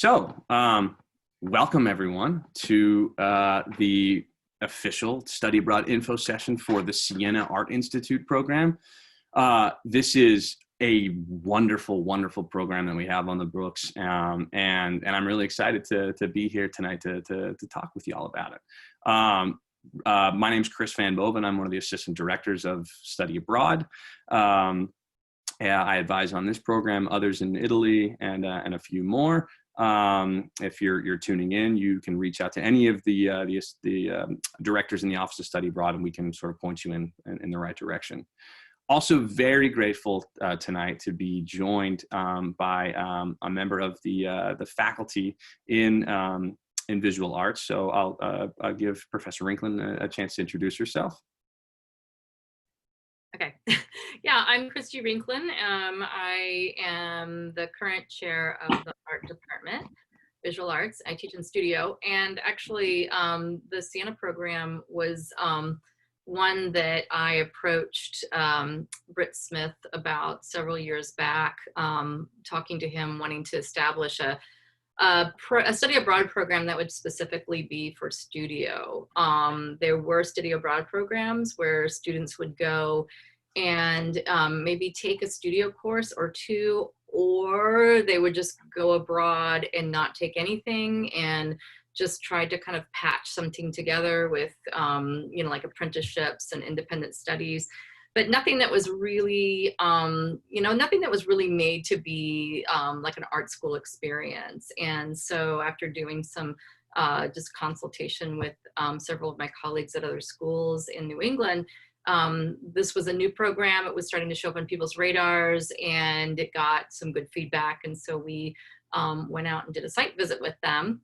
Welcome everyone to the official study abroad info session for the Siena Art Institute program. This is a wonderful, wonderful program that we have on the books, and I'm really excited to be here tonight to talk with you all about it. My name is Chris Van Booven. I'm one of the assistant directors of Study Abroad. I advise on this program, others in Italy, and a few more. If you're tuning in, you can reach out to any of the directors in the Office of Study Abroad, and we can sort of point you in the right direction. Also, very grateful tonight to be joined by a member of the faculty in visual arts. So I'll give Professor Rinklin a chance to introduce herself. Okay. Yeah, I'm Christy Rinklin. I am the current chair of the art department, visual arts. I teach in studio, and actually the Siena program was one that I approached Britt Smith about several years back, talking to him, wanting to establish a study abroad program that would specifically be for studio. There were study abroad programs where students would go and maybe take a studio course or two, or they would just go abroad and not take anything and just try to kind of patch something together with, like apprenticeships and independent studies. But nothing that was really, nothing that was really made to be like an art school experience. And so after doing some just consultation with several of my colleagues at other schools in New England, this was a new program. It was starting to show up on people's radars, and it got some good feedback. And so we went out and did a site visit with them,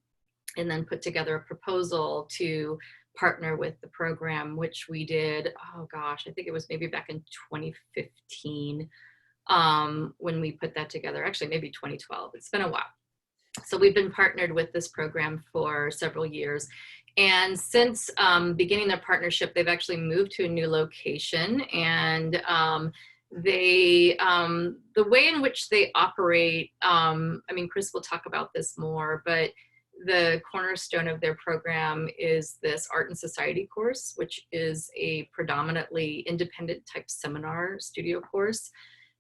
and then put together a proposal to partner with the program, which we did, oh gosh, I think it was maybe back in 2015 when we put that together, actually maybe 2012, it's been a while. So we've been partnered with this program for several years. And since beginning their partnership, they've actually moved to a new location, and the way in which they operate, Chris will talk about this more, but the cornerstone of their program is this Art and Society course, which is a predominantly independent type seminar studio course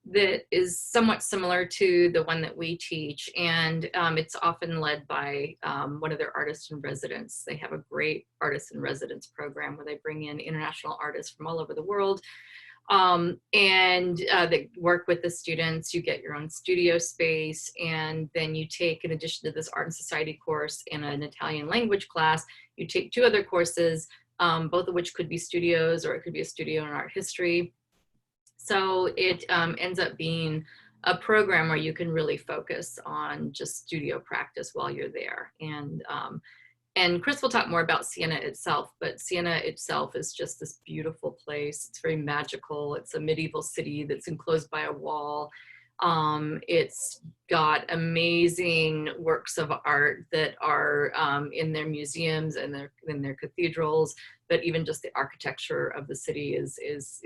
that is somewhat similar to the one that we teach. And it's often led by one of their artists in residence. They have a great artist in residence program where they bring in international artists from all over the world. They work with the students. You get your own studio space, and then you take, in addition to this Art and Society course and an Italian language class, you take two other courses, both of which could be studios, or it could be a studio in art history. So it ends up being a program where you can really focus on just studio practice while you're there. And Chris will talk more about Siena itself, but Siena itself is just this beautiful place. It's very magical. It's a medieval city that's enclosed by a wall. It's got amazing works of art that are in their museums and in their cathedrals, but even just the architecture of the city is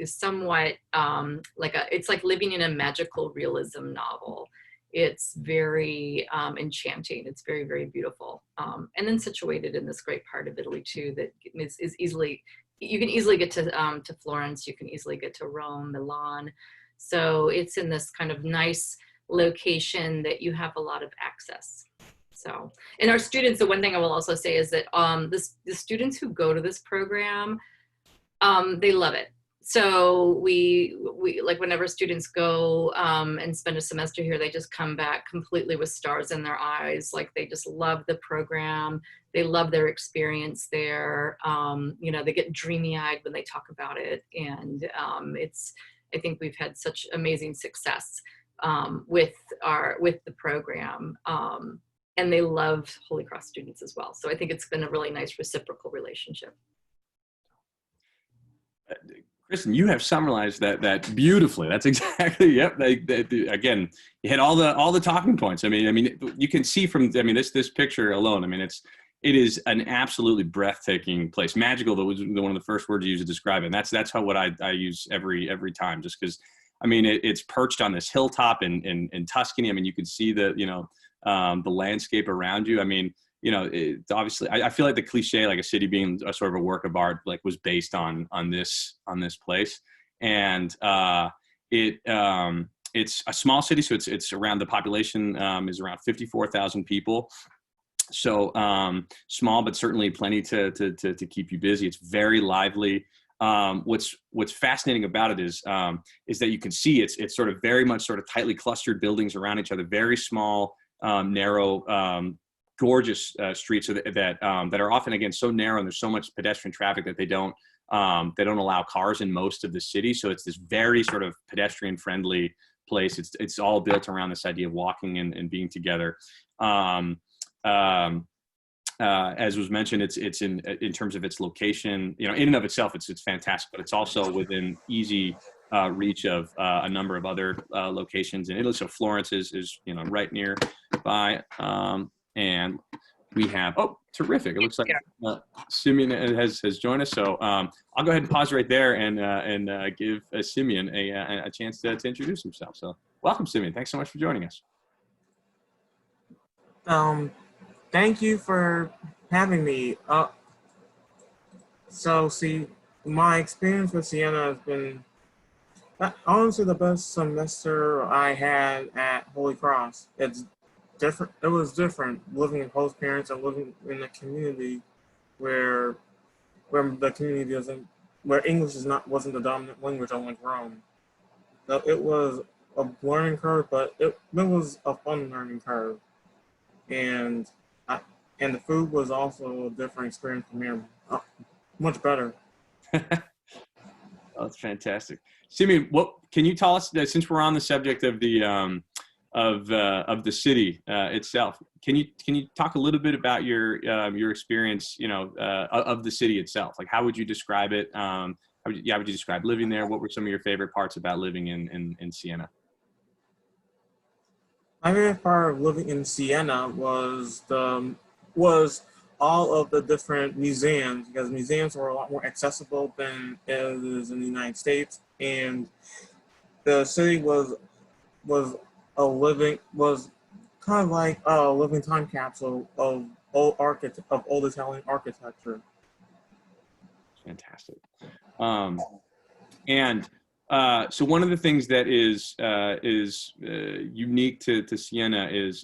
somewhat it's like living in a magical realism novel. It's very enchanting. It's very, very beautiful. And then situated in this great part of Italy too, that is easily, you can easily get to Florence, you can easily get to Rome, Milan. So it's in this kind of nice location that you have a lot of access. So, and our students, the one thing I will also say is that the students who go to this program, they love it. So we like, whenever students go and spend a semester here, they just come back completely with stars in their eyes. Like, they just love the program. They love their experience there. They get dreamy-eyed when they talk about it. And I think we've had such amazing success with the program. And they love Holy Cross students as well. So I think it's been a really nice reciprocal relationship. Kristen, you have summarized that beautifully. That's exactly, yep. Again, you hit all the talking points. I mean, you can see from, this picture alone. It is an absolutely breathtaking place. Magical, that was one of the first words you used to describe it. And that's what I use every time, just because, it's perched on this hilltop in Tuscany. You can see the the landscape around you. I mean, you know, it's obviously, I feel like the cliche, like a city being a sort of a work of art, like was based on this place. And it's a small city, so it's around, the population is around 54,000 people. So small, but certainly plenty to keep you busy. It's very lively. What's fascinating about it is that you can see it's sort of very much sort of tightly clustered buildings around each other, very small, narrow, gorgeous streets that are often, again, so narrow, and there's so much pedestrian traffic that they don't allow cars in most of the city. So it's this very sort of pedestrian friendly place. It's all built around this idea of walking and being together. As was mentioned, it's in terms of its location, you know, in and of itself, it's fantastic, but it's also within easy reach of a number of other locations in Italy. So Florence is you know, right nearby, and we have, oh, terrific! It looks like Simeon has joined us. So I'll go ahead and pause right there and give Simeon a chance to introduce himself. So welcome, Simeon. Thanks so much for joining us. Thank you for having me. So see, my experience with Siena has been honestly the best semester I had at Holy Cross. It's different. It was different living with host parents and living in a community where the community doesn't, where English wasn't the dominant language unlike Rome. So it was a learning curve, but it was a fun learning curve, and the food was also a different experience from here. Much better. Oh, that's fantastic. Simeon, what can you tell us, since we're on the subject of the city itself? Can you talk a little bit about your experience, you know, of the city itself? Like, how would you describe it? How would you describe living there? What were some of your favorite parts about living in Siena? My favorite part of living in Siena was all of the different museums, because museums were a lot more accessible than it is in the United States, and the city was kind of like a living time capsule of old Italian architecture. Fantastic. And so one of the things that is unique to Siena is,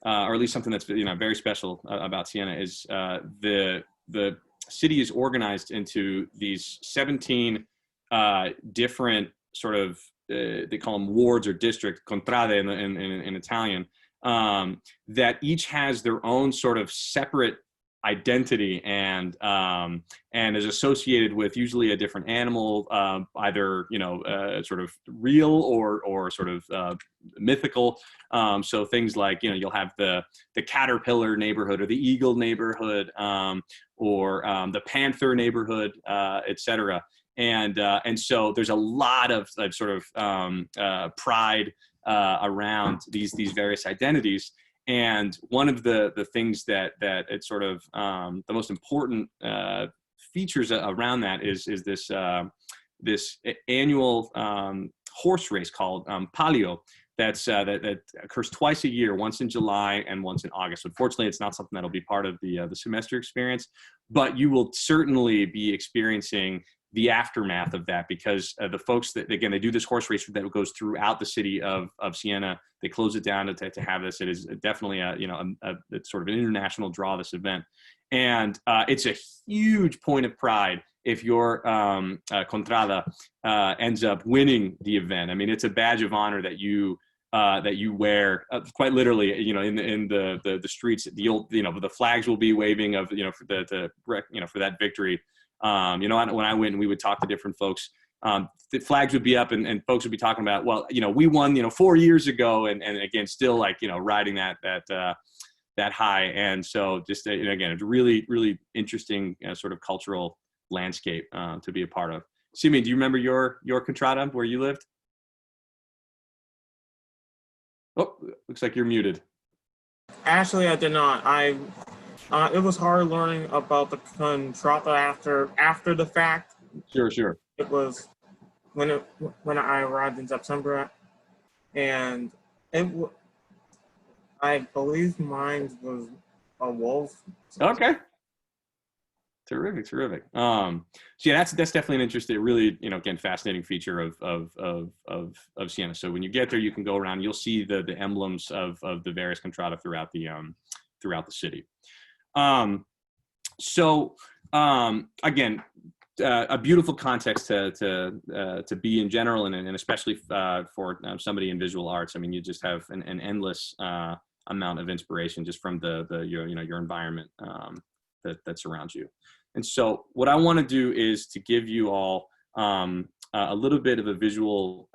or at least something that's, you know, very special about Siena, is the city is organized into these 17 different sort of they call them wards or district, contrade in Italian, that each has their own sort of separate identity and is associated with usually a different animal, either, you know, sort of real or sort of mythical. So things like, you know, you'll have the caterpillar neighborhood or the eagle neighborhood, or the panther neighborhood, etc. And so there's a lot of sort of pride around these various identities. And one of the things that it's sort of the most important features around that is this annual horse race called Palio that occurs twice a year, once in July and once in August. Unfortunately, it's not something that'll be part of the semester experience, but you will certainly be experiencing the aftermath of that, because the folks that, again, they do this horse race that goes throughout the city of Siena. They close it down to have this. It is definitely it's sort of an international draw, this event. And it's a huge point of pride if your contrada ends up winning the event. I mean, it's a badge of honor that you wear, quite literally, you know, in the streets. The old, you know, the flags will be waving of, you know, for for that victory. You know, when I went and we would talk to different folks, the flags would be up and folks would be talking about, well, you know, we won, you know, 4 years ago, and again, still, like, you know, riding that high. And so just, you know, again, it's a really, really interesting sort of cultural landscape to be a part of. Simeon, do you remember your contrada where you lived? Oh, looks like you're muted. Actually, I did not. It was hard learning about the contrada after the fact. Sure. It was when I arrived in September, and I believe mine was a wolf. Okay. Terrific, terrific. So yeah, that's definitely an interesting, really, again, fascinating feature of Siena. So when you get there, you can go around. You'll see the emblems of the various contrada throughout the city. Again, a beautiful context to be in general, and especially for somebody in visual arts. I mean, you just have an endless amount of inspiration just from your environment that surrounds you. And so what I want to do is to give you all a little bit of a visual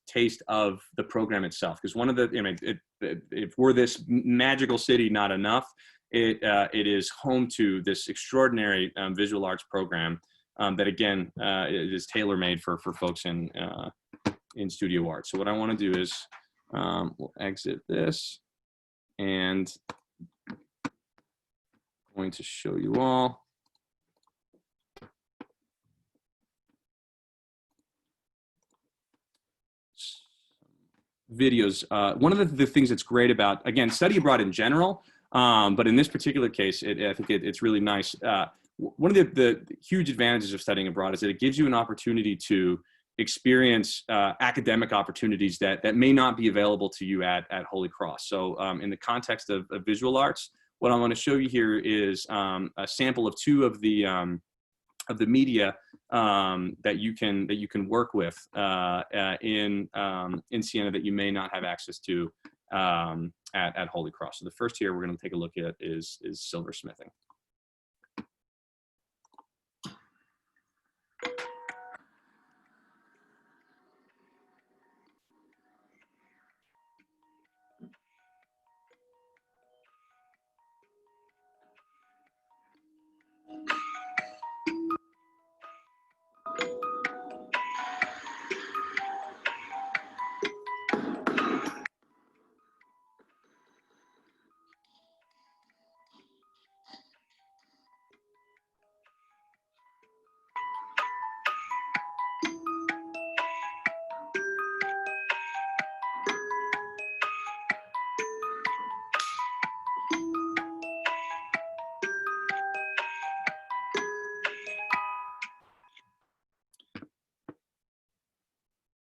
taste of the program itself, because one of the, if we're this magical city not enough, it is home to this extraordinary visual arts program that, again, it is tailor-made for folks in studio art. So what I want to do is we'll exit this, and I'm going to show you all videos. One of the things that's great about, again, study abroad in general, but in this particular case, I think it's really nice. One of the huge advantages of studying abroad is that it gives you an opportunity to experience academic opportunities that may not be available to you at Holy Cross. So in the context of visual arts, what I want to show you here is a sample of two of the media that you can work with in Siena that you may not have access to at Holy Cross. So the first here we're going to take a look at is silversmithing.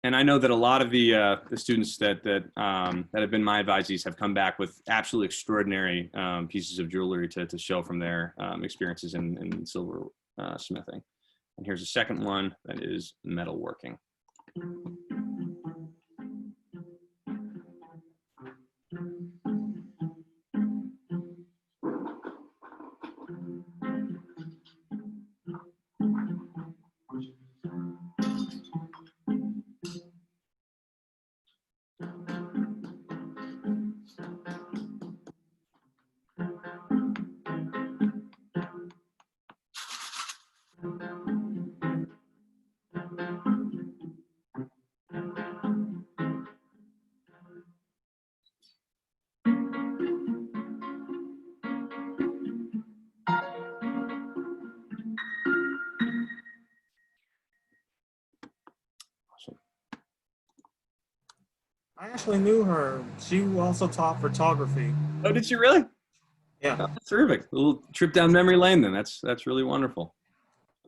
And I know that a lot of the students that have been my advisees have come back with absolutely extraordinary pieces of jewelry to show from their experiences in silver smithing. And here's a second one that is metalworking. I actually knew her. She also taught photography. Oh, did she really? Yeah. Oh, that's terrific. A little trip down memory lane then. That's really wonderful.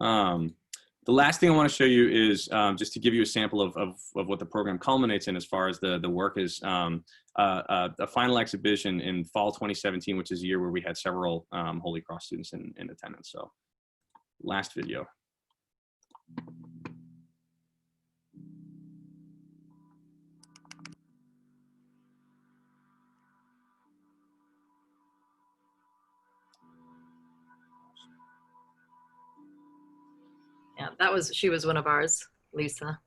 The last thing I want to show you is just to give you a sample of what the program culminates in as far as the work is a final exhibition in fall 2017, which is a year where we had several Holy Cross students in attendance. So last video. Yeah, she was one of ours, Lisa.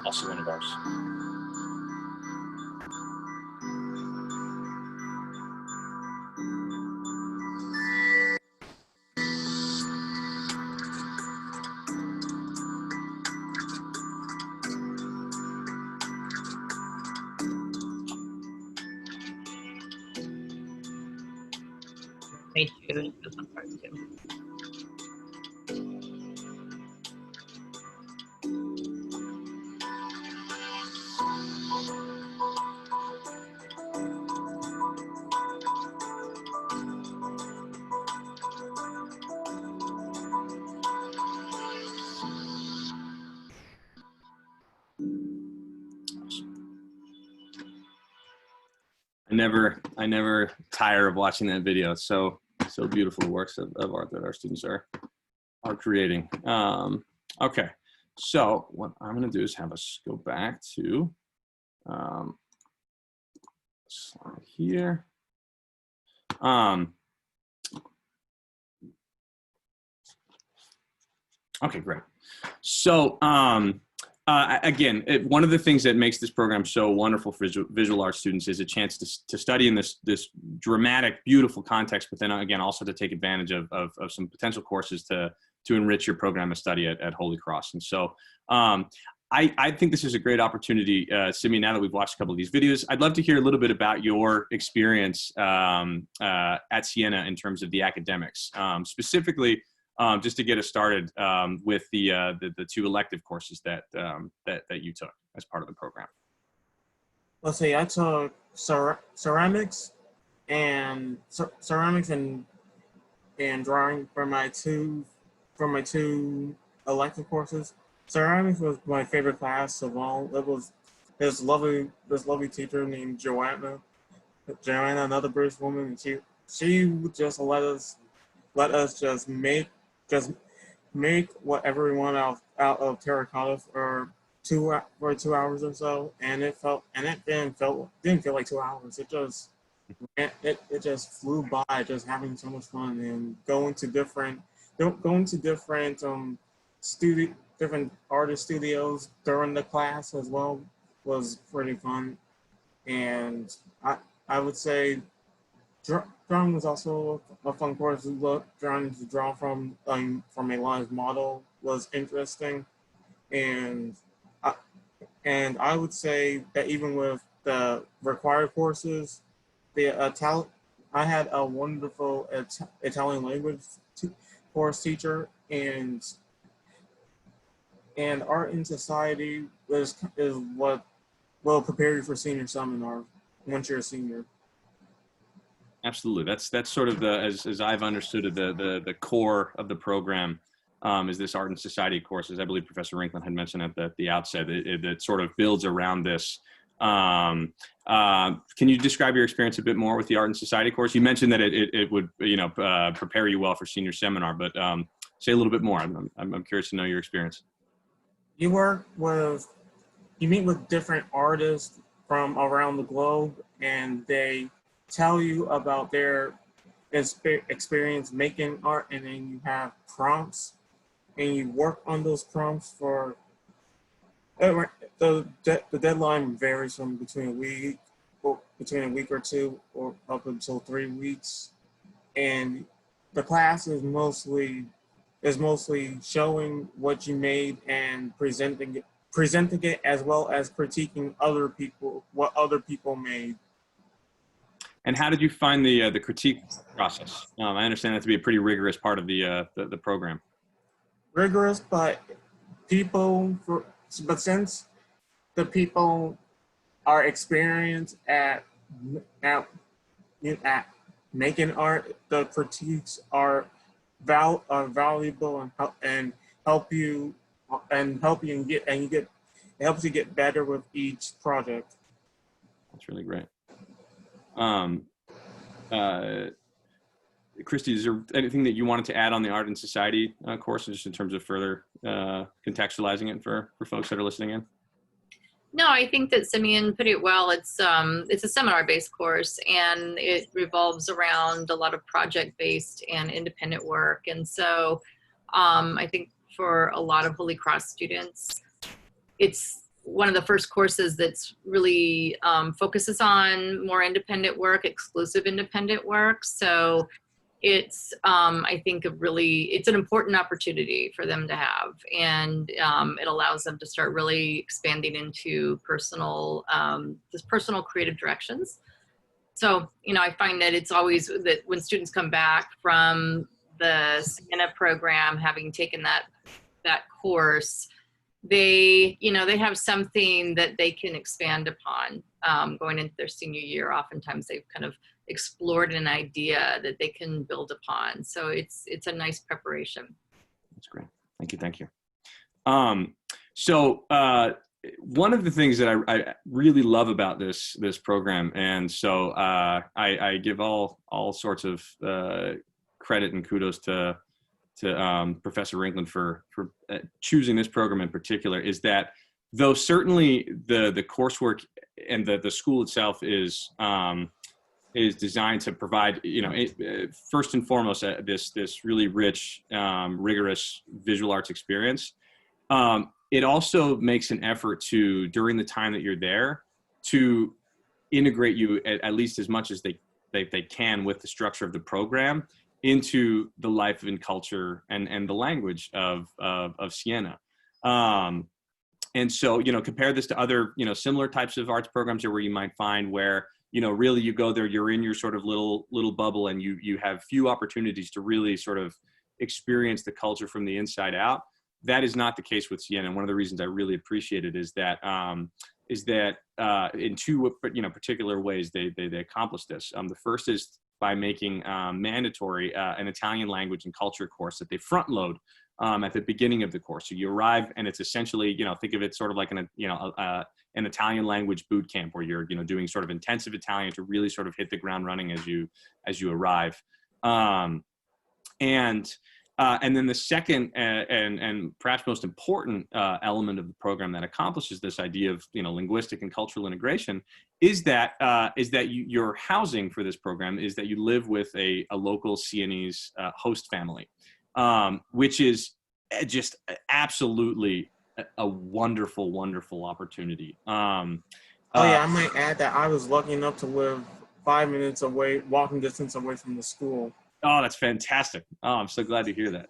also one of ours. Me too. This one part too. I never tire of watching that video. It's so beautiful, the works of art that our students are creating. Okay, so what I'm going to do is have us go back to slide here. Okay, great. So again, one of the things that makes this program so wonderful for visual arts students is a chance to study in this dramatic, beautiful context, but then again, also to take advantage of some potential courses to enrich your program of study at Holy Cross. And so I think this is a great opportunity, Simeon, now that we've watched a couple of these videos. I'd love to hear a little bit about your experience at Siena in terms of the academics, specifically just to get us started with the two elective courses that you took as part of the program. Let's see, I took ceramics and drawing for my two elective courses. Ceramics was my favorite class of all. It was this lovely teacher named Joanna, another British woman, and she would just let us just make whatever we want out of terracotta for 2 hours or so, and it didn't feel like 2 hours. It just flew by, just having so much fun and going to different different artist studios during the class as well was pretty fun. And I would say drawing was also a fun course. Trying to draw from a live model was interesting, and I would say that even with the required courses, I had a wonderful Italian language course teacher, and art in society is what will prepare you for senior seminar once you're a senior. Absolutely, that's sort of as I've understood it, the core of the program is this art and society course, as I believe Professor Rinklin had mentioned at the outset. It sort of builds around this. Can you describe your experience a bit more with the art and society course? You mentioned that it would prepare you well for senior seminar, but say a little bit more. I'm curious to know your experience. You meet with different artists from around the globe, and they tell you about their experience making art, and then you have prompts, and you work on those prompts for the deadline varies from between a week or two or up until 3 weeks, and the class is mostly showing what you made and presenting it as well as critiquing what other people made. And how did you find the critique process? I understand that to be a pretty rigorous part of the program. Rigorous, but since the people are experienced at making art, the critiques are valuable and help you it helps you get better with each project. That's really great. Christy, is there anything that you wanted to add on the art and society course, just in terms of further contextualizing it for folks that are listening in? No, I think that Simeon put it well. It's a seminar-based course, and it revolves around a lot of project-based and independent work. And so I think for a lot of Holy Cross students, it's one of the first courses that's really focuses on more independent work, exclusive independent work. So it's, I think, it's an important opportunity for them to have. And it allows them to start really expanding into personal, just personal creative directions. So, you know, I find that it's always that when students come back from the Siena program, having taken that course, they, you know, they have something that they can expand upon going into their senior year. Oftentimes they've kind of explored an idea that they can build upon. So it's a nice preparation. That's great. Thank you. Thank you. So one of the things that I really love about this program, and so I give all sorts of credit and kudos to Professor Rinklin for choosing this program in particular, is that though certainly the coursework and the school itself is designed to provide, you know, first and foremost this really rich, rigorous visual arts experience. It also makes an effort to, during the time that you're there, to integrate you at least as much as they can with the structure of the program into the life and culture and the language of Siena. And so, you know, compare this to other, you know, similar types of arts programs where you might find where, you know, really you go there, you're in your sort of little bubble, and you have few opportunities to really sort of experience the culture from the inside out. That is not the case with Siena. And one of the reasons I really appreciate it is that in two, you know, particular ways they accomplish this. The first is by making mandatory an Italian language and culture course that they front load at the beginning of the course. So you arrive, and it's essentially, you know, think of it sort of like an Italian language boot camp where you're, you know, doing sort of intensive Italian to really sort of hit the ground running as you arrive. And then the second and perhaps most important element of the program that accomplishes this idea of, you know, linguistic and cultural integration is that your housing for this program is that you live with a local Sienese host family, which is just absolutely a wonderful, wonderful opportunity. Oh yeah, I might add that I was lucky enough to live 5 minutes away, walking distance away from the school. Oh, that's fantastic. Oh, I'm so glad to hear that.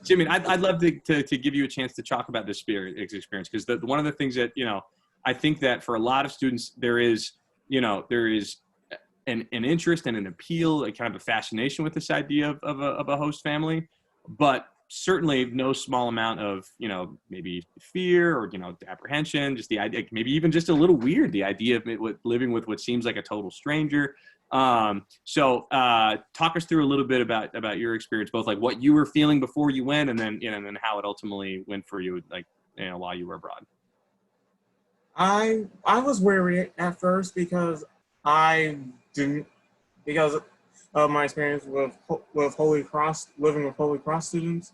Jimmy, I'd love to give you a chance to talk about this experience, because one of the things that, you know, I think that for a lot of students, there is an interest and an appeal, a kind of a fascination with this idea of a host family, but certainly no small amount of, you know, maybe fear or, you know, apprehension, just the idea, maybe even just a little weird, the idea of living with what seems like a total stranger. So talk us through a little bit about your experience, both like what you were feeling before you went, and then, you know, and then how it ultimately went for you, like, you know, while you were abroad. I was wary at first because of my experience with Holy Cross, living with Holy Cross students.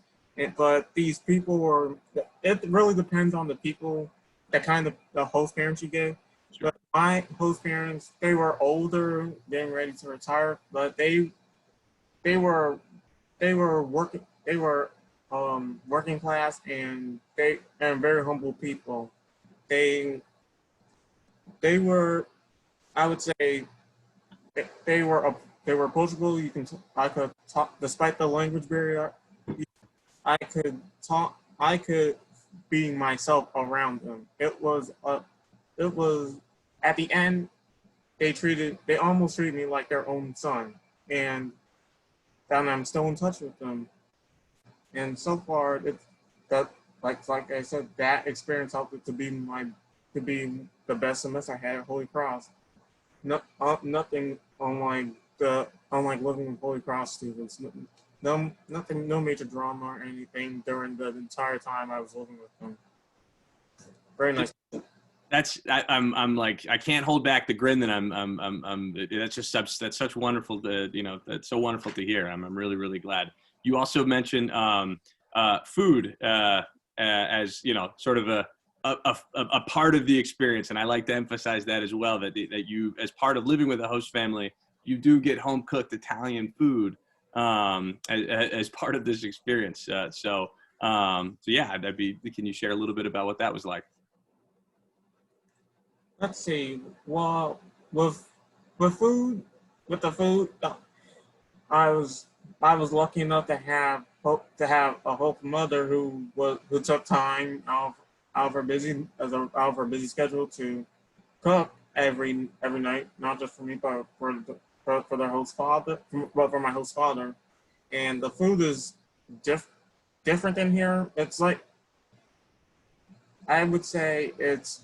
But these people it really depends on the people, the kind of the host parents you get. Sure. But my host parents, they were older, getting ready to retire, but they were working class, and very humble people. They were, I would say, they were approachable. I could talk despite the language barrier. I could be myself around them. It was at the end, they almost treated me like their own son, and I'm still in touch with them. And so far, like I said, that experience helped it to be the best semester I had at Holy Cross. Nothing unlike living with Holy Cross students. No major drama or anything during the entire time I was living with them. Very nice. I'm like, I can't hold back the grin that that's such wonderful to, you know, that's so wonderful to hear. I'm really, really glad. You also mentioned food as, you know, sort of a part of the experience. And I like to emphasize that as well, that you, as part of living with a host family, you do get home cooked Italian food as part of this experience. So yeah, can you share a little bit about what that was like? let's see. Well, with with food, with the food, I was I was lucky enough to have a Hope mother who took time out of her out of her busy schedule to cook every night, not just for me, but for the host father, but for my host father. And the food is diff, different in here. It's like I would say it's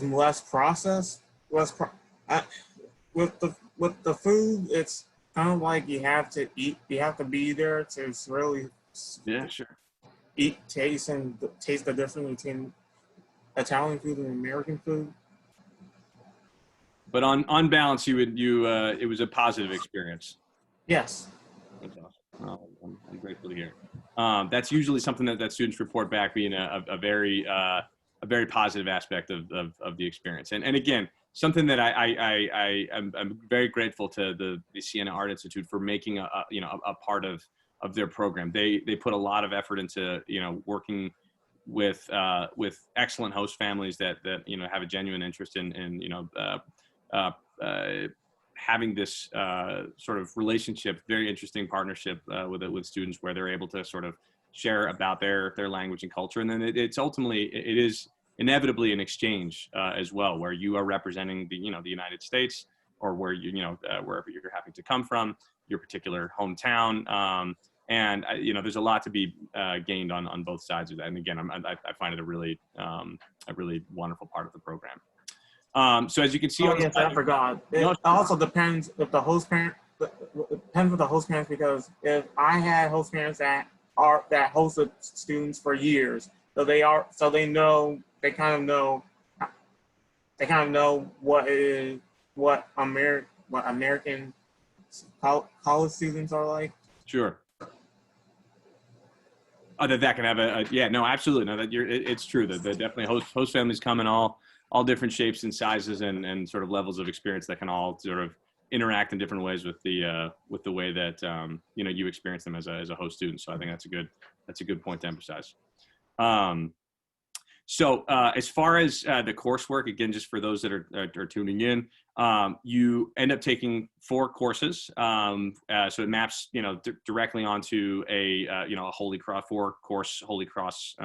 less processed, less pro, I, with the food. It's kind of like you have to be there to really Yeah, sure. taste the difference between Italian food and American food. But on balance, it was a positive experience. Yes. That's awesome. Oh, I'm grateful to hear. That's usually something that students report back being a very positive aspect of the experience. And again, something that I'm very grateful to the Siena Art Institute for making a part of their program. They put a lot of effort into working with excellent host families that have a genuine interest in having this sort of relationship, very interesting partnership with students, where they're able to sort of share about their language and culture, and then it is inevitably an exchange as well, where you are representing the United States, or where wherever you're having to come from, your particular hometown, and there's a lot to be gained on both sides of that. And again, I find it a really wonderful part of the program. So as you can see, Oh yes, I forgot. It also depends if the host parent. It depends with the host parents, because if I had host parents that hosted students for years, so they kind of know what American college students are like. Sure. That can have yeah, no, absolutely. No, it's true that definitely host families come in all different shapes and sizes and sort of levels of experience that can all sort of interact in different ways with the way that you experience them as a host student. So I think that's a good point to emphasize. So as far as the coursework, again, just for those that are tuning in, you end up taking 4 courses. So it maps, directly onto a Holy Cross 4-course Holy Cross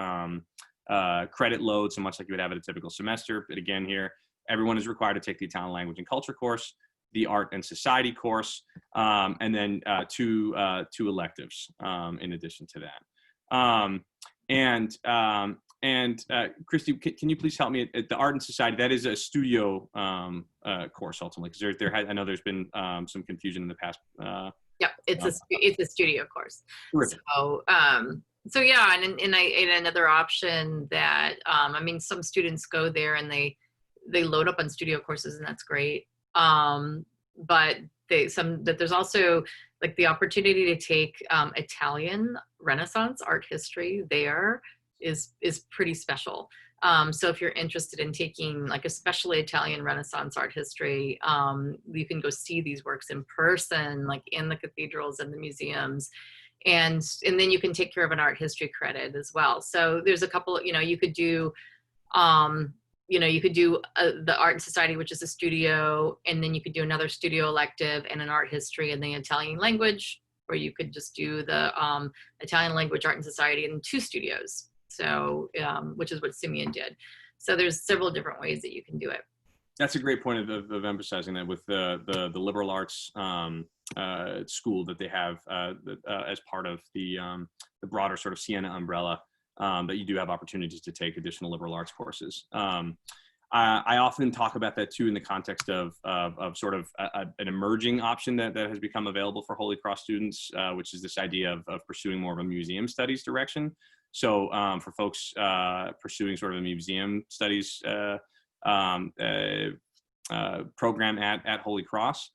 credit load, so much like you would have at a typical semester. But again, here, everyone is required to take the Italian language and culture course, the art and society course, and then two electives in addition to that. And Christy, can you please help me at the art and society? That is a studio course ultimately, because I know there's been some confusion in the past. Yep, it's a studio course. Terrific. So yeah, and another option that some students go there and they load up on studio courses, and that's great. But there's also like the opportunity to take Italian Renaissance art history there is pretty special. So if you're interested in taking like especially Italian Renaissance art history, you can go see these works in person, like in the cathedrals and the museums. And then you can take care of an art history credit as well. So there's a couple, you could do, the Art and Society, which is a studio, and then you could do another studio elective and an art history and the Italian language, or you could just do the Italian language, Art and Society in 2 studios. So, which is what Simeon did. So there's several different ways that you can do it. That's a great point of emphasizing that with the liberal arts school that they have as part of the broader sort of Siena umbrella, that you do have opportunities to take additional liberal arts courses. I often talk about that too in the context of sort of an emerging option that has become available for Holy Cross students, which is this idea of pursuing more of a museum studies direction. So for folks pursuing sort of a museum studies program at Holy Cross,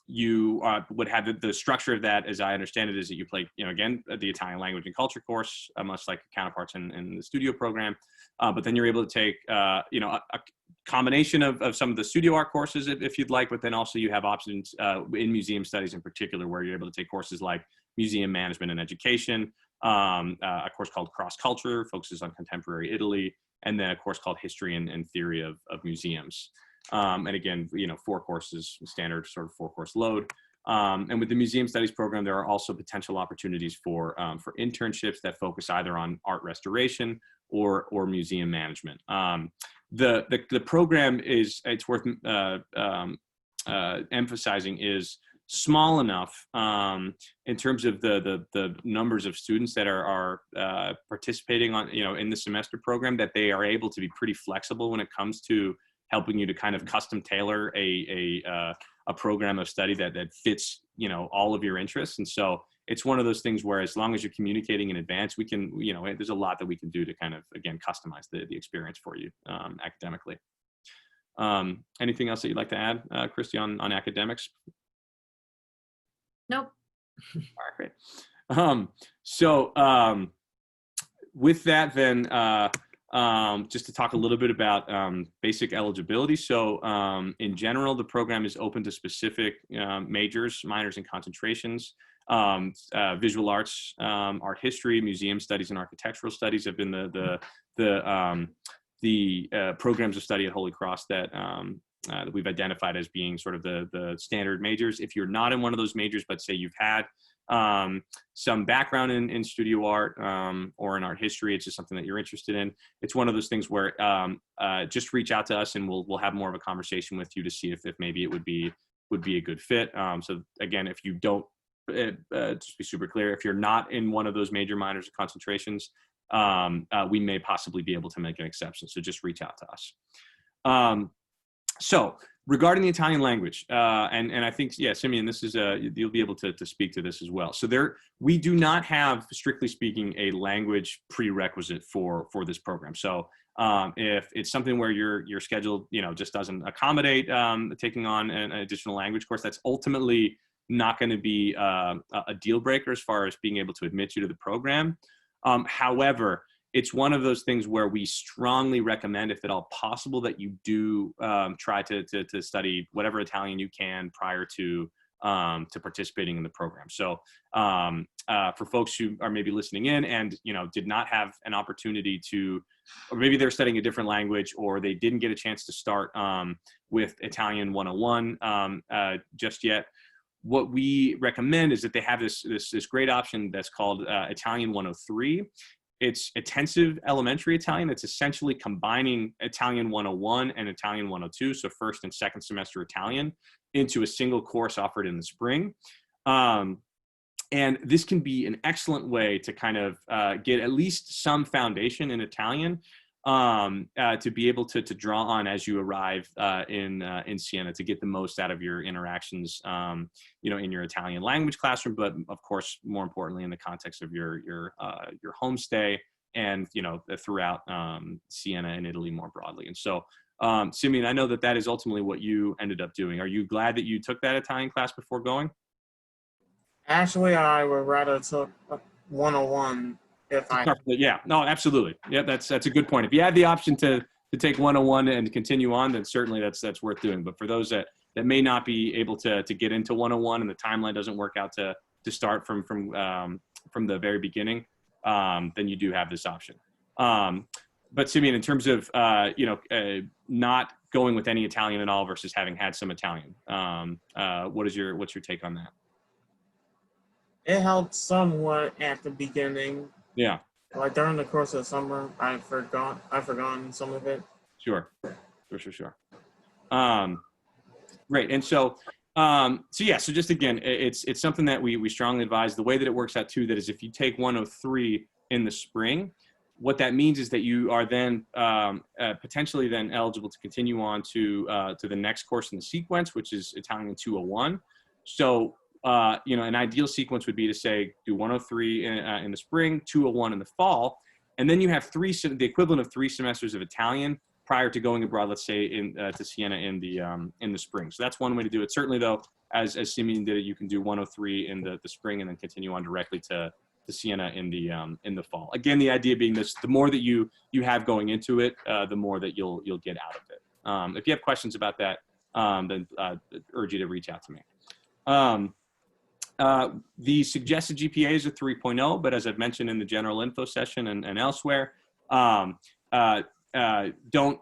you would have the structure of that, as I understand it, is that you play, again, the Italian language and culture course, much like counterparts in the studio program. But then you're able to take, a combination of some of the studio art courses if you'd like, but then also you have options in museum studies in particular, where you're able to take courses like museum management and education, a course called Cross Culture, focuses on contemporary Italy, and then a course called History and Theory of Museums. And again, 4 courses, standard sort of 4-course load. And with the Museum Studies program, there are also potential opportunities for internships that focus either on art restoration or museum management. The program it's worth emphasizing, is small enough in terms of the numbers of students that are participating on in the semester program, that they are able to be pretty flexible when it comes to helping you to kind of custom tailor a program of study that fits all of your interests. And so it's one of those things where, as long as you're communicating in advance, we can there's a lot that we can do to kind of, again, customize the experience for you academically. Anything else that you'd like to add, Christy, on academics? Nope. All right, great. So with that, then, just to talk a little bit about basic eligibility. So in general, the program is open to specific majors, minors, and concentrations. Visual arts, art history, museum studies, and architectural studies have been the programs of study at Holy Cross that we've identified as being sort of the standard majors. If you're not in one of those majors, but say you've had some background in studio art or in art history, it's just something that you're interested in, it's one of those things where just reach out to us and we'll have more of a conversation with you to see if maybe it would be a good fit. So again, if you don't, just be super clear, if you're not in one of those major, minors, or concentrations, we may possibly be able to make an exception. So just reach out to us. So regarding the Italian language, and I think, yeah, Simeon, this is you'll be able to speak to this as well. So we do not have, strictly speaking, a language prerequisite for this program. So if it's something where your schedule just doesn't accommodate taking on an additional language course, that's ultimately not going to be a deal breaker as far as being able to admit you to the program. However, it's one of those things where we strongly recommend, if at all possible, that you do try to study whatever Italian you can prior to participating in the program. So for folks who are maybe listening in and did not have an opportunity to, or maybe they're studying a different language, or they didn't get a chance to start with Italian 101 just yet, what we recommend is that they have this great option that's called Italian 103. It's intensive elementary Italian. It's essentially combining Italian 101 and Italian 102, so first and second semester Italian, into a single course offered in the spring. And this can be an excellent way to kind of get at least some foundation in Italian to be able to draw on as you arrive in Siena, to get the most out of your interactions, in your Italian language classroom, but of course, more importantly, in the context of your homestay and throughout Siena and Italy more broadly. And so, Simeon, I know that is ultimately what you ended up doing. Are you glad that you took that Italian class before going? Actually, I would rather took 101 if I. Yeah, no, absolutely. Yeah, that's a good point. If you had the option to take 101 and continue on, then certainly that's worth doing. But for those that may not be able to get into 101 and the timeline doesn't work out to start from the very beginning, then you do have this option. But Simeon, in terms of not going with any Italian at all versus having had some Italian, what's your take on that? It helped somewhat at the beginning. Yeah. Like during the course of the summer, I've forgotten some of it. Sure. Great. And so so just again, it's something that we strongly advise. The way that it works out too, that is, if you take 103 in the spring, what that means is that you are then potentially then eligible to continue on to the next course in the sequence, which is Italian 201. So an ideal sequence would be to say do 103 in the spring, 201 in the fall, and then you have the equivalent of 3 semesters of Italian prior to going abroad, let's say to Siena in the spring. So that's one way to do it. Certainly, though, as Simeon did it, you can do 103 in the spring and then continue on directly to Siena in the fall. Again, the idea being this: the more that you have going into it, the more that you'll get out of it. If you have questions about that, then I urge you to reach out to me. The suggested GPA is a 3.0, but as I've mentioned in the general info session and elsewhere, don't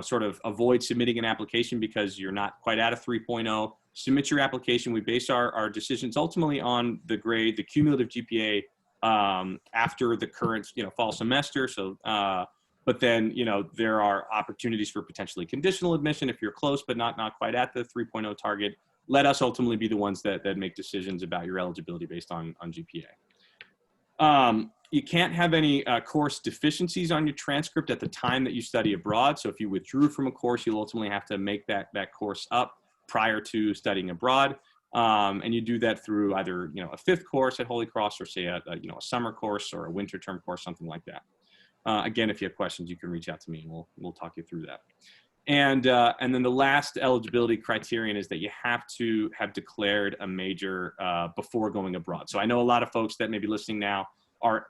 sort of avoid submitting an application because you're not quite at a 3.0. Submit your application. We base our decisions ultimately on the grade, the cumulative GPA after the current fall semester. So but then there are opportunities for potentially conditional admission if you're close but not quite at the 3.0 target. Let us ultimately be the ones that make decisions about your eligibility based on GPA. You can't have any course deficiencies on your transcript at the time that you study abroad. So if you withdrew from a course, you'll ultimately have to make that course up prior to studying abroad. And you do that through either a 5th course at Holy Cross, or say a summer course or a winter term course, something like that. Again, if you have questions, you can reach out to me and we'll talk you through that. And then the last eligibility criterion is that you have to have declared a major before going abroad. So I know a lot of folks that may be listening now are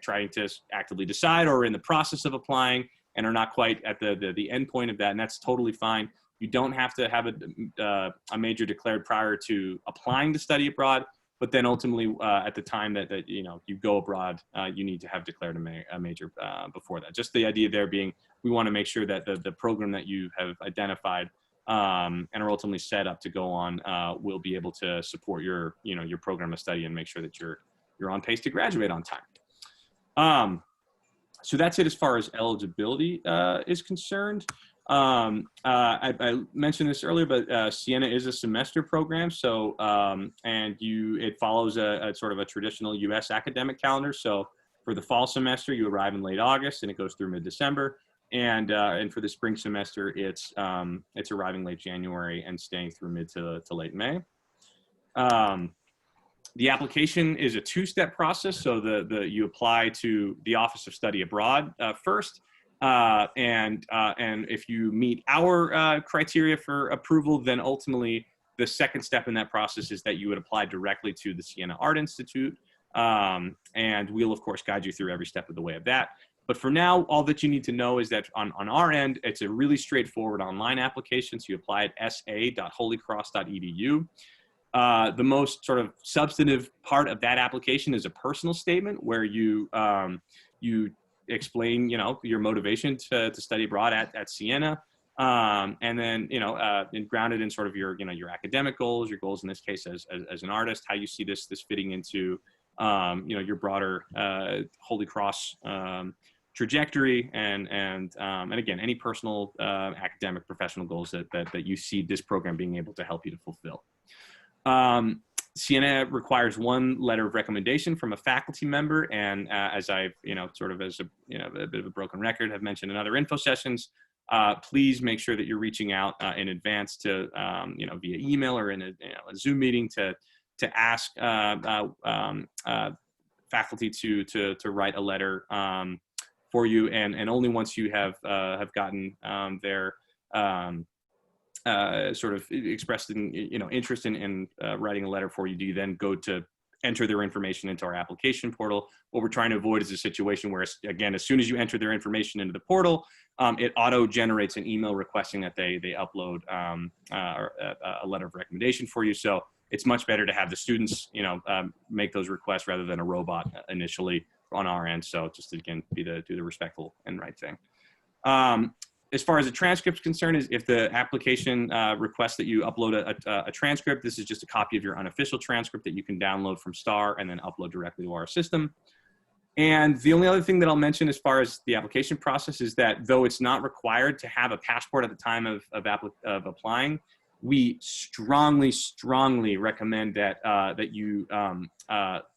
trying to actively decide or in the process of applying and are not quite at the end point of that, and that's totally fine. You don't have to have a major declared prior to applying to study abroad, but then ultimately at the time that you go abroad, you need to have declared a major before that. Just the idea there being, we want to make sure that the program that you have identified and are ultimately set up to go on will be able to support your program of study and make sure that you're on pace to graduate on time. So that's it as far as eligibility is concerned. I mentioned this earlier, but Siena is a semester program. So, and it follows a sort of a traditional US academic calendar. So for the fall semester, you arrive in late August and it goes through mid-December. And for the spring semester, it's arriving late January and staying through mid to late May. The application is a 2-step process. So you apply to the Office of Study Abroad first. And if you meet our criteria for approval, then ultimately the second step in that process is that you would apply directly to the Siena Art Institute. And we'll of course guide you through every step of the way of that. But for now, all that you need to know is that on our end, it's a really straightforward online application. So you apply at sa.holycross.edu. The most sort of substantive part of that application is a personal statement where you explain, your motivation to study abroad at Siena, and then and grounded in sort of your academic goals, your goals in this case as an artist, how you see this fitting into your broader Holy Cross trajectory, and again, any personal academic professional goals that you see this program being able to help you to fulfill. Siena requires 1 letter of recommendation from a faculty member, and as I've sort of as a bit of a broken record have mentioned in other info sessions, please make sure that you're reaching out in advance to via email or in a Zoom meeting to ask faculty to write a letter for you, and only once you have gotten their sort of expressed interest in writing a letter for you, do you then go to enter their information into our application portal. What we're trying to avoid is a situation where, again, as soon as you enter their information into the portal, it auto generates an email requesting that they upload a letter of recommendation for you. So it's much better to have the students make those requests rather than a robot initially on our end. So just to, again, do the respectful and right thing. As far as the transcript is concerned, is if the application requests that you upload a transcript, this is just a copy of your unofficial transcript that you can download from STAR and then upload directly to our system. And the only other thing that I'll mention as far as the application process is that though it's not required to have a passport at the time of applying, we strongly recommend that you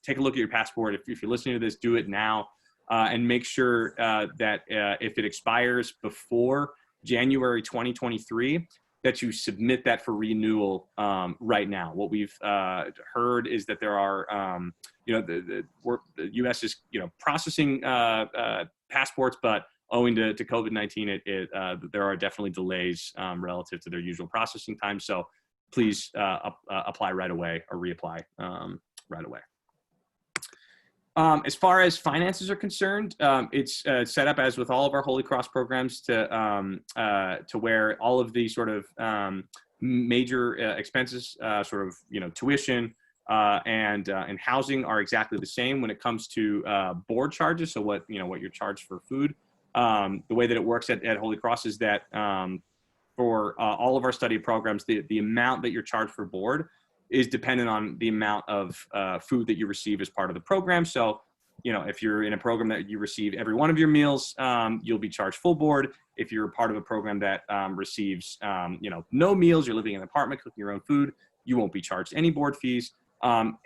take a look at your passport. If you're listening to this, do it now. And make sure that if it expires before January 2023, that you submit that for renewal right now. What we've heard is that there are, the U.S. is, processing passports, but owing to COVID-19, there are definitely delays relative to their usual processing time. So please apply right away or reapply right away. As far as finances are concerned, it's set up as with all of our Holy Cross programs to where all of the sort of major expenses, sort of tuition and housing are exactly the same when it comes to board charges. So what you're charged for food the way that it works at Holy Cross is that for all of our study programs, the amount that you're charged for board is dependent on the amount of food that you receive as part of the program. So, if you're in a program that you receive every one of your meals, you'll be charged full board. If you're part of a program that receives, no meals, you're living in an apartment, cooking your own food, you won't be charged any board fees.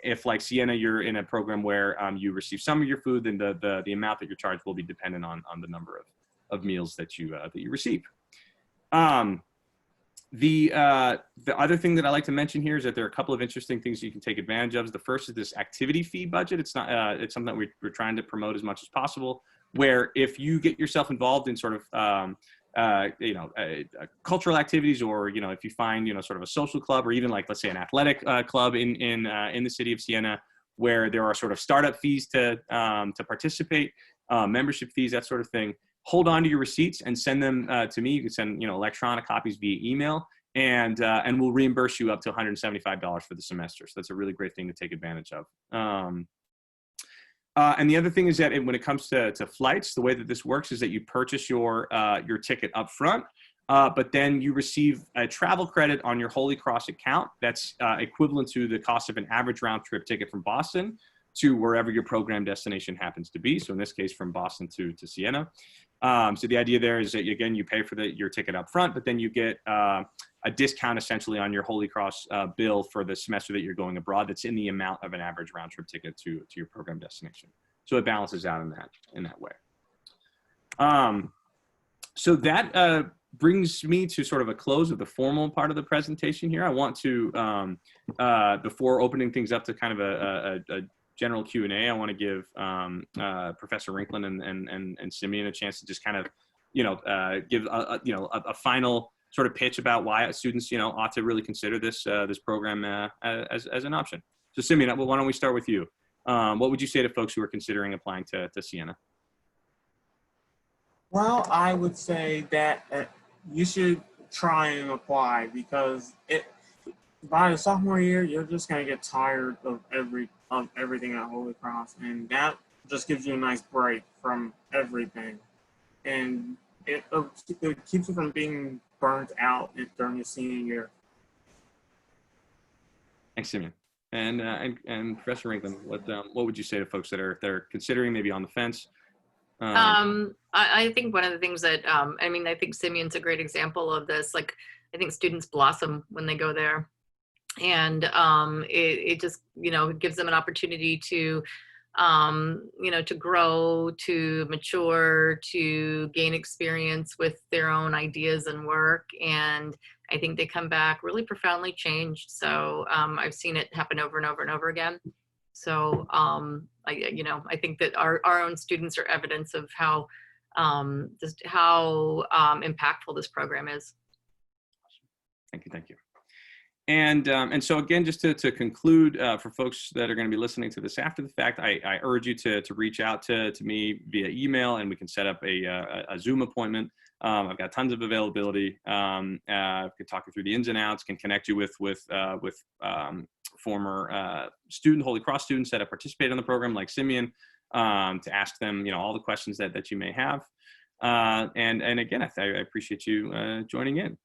If, like Siena, you're in a program where you receive some of your food, then the amount that you're charged will be dependent on the number of meals that you receive. The other thing that I like to mention here is that there are a couple of interesting things you can take advantage of. The first is this activity fee budget. It's not it's something that we're trying to promote as much as possible, where if you get yourself involved in sort of cultural activities, or if you find sort of a social club, or even, like, let's say, an athletic club in the city of Siena, where there are sort of startup fees to participate, membership fees, that sort of thing. Hold on to your receipts and send them to me. You can send electronic copies via email, and we'll reimburse you up to $175 for the semester. So that's a really great thing to take advantage of. And the other thing is that when it comes to flights, the way that this works is that you purchase your ticket up front, but then you receive a travel credit on your Holy Cross account that's equivalent to the cost of an average round trip ticket from Boston to wherever your program destination happens to be. So in this case, from Boston to Siena. So the idea there is that, again, you pay for your ticket up front, but then you get a discount essentially on your Holy Cross bill for the semester that you're going abroad that's in the amount of an average round trip ticket to your program destination. So it balances out in that way. So that brings me to sort of a close of the formal part of the presentation here. I want to, before opening things up to kind of a general Q&A, I want to give Professor Rinklin and Simeon a chance to just kind of, give a final sort of pitch about why students, ought to really consider this program as an option. So Simeon, why don't we start with you? What would you say to folks who are considering applying to Siena? Well, I would say that you should try and apply, because by the sophomore year, you're just gonna get tired of everything at Holy Cross, and that just gives you a nice break from everything, and it keeps you from being burnt out during your senior year. Thanks, Simeon. And Professor Rinklin, what would you say to folks that are considering, maybe on the fence? I think one of the things that, I think Simeon's a great example of this. Like, I think students blossom when they go there. And it just, gives them an opportunity to, to grow, to mature, to gain experience with their own ideas and work. And I think they come back really profoundly changed. So I've seen it happen over and over and over again. So I think that our own students are evidence of how just how impactful this program is. Thank you. And so again, just to conclude, for folks that are going to be listening to this after the fact, I urge you to reach out to me via email, and we can set up a Zoom appointment. I've got tons of availability. I could talk you through the ins and outs, can connect you with former Holy Cross students that have participated in the program, like Simeon, to ask them, all the questions that you may have. And again, I appreciate you joining in.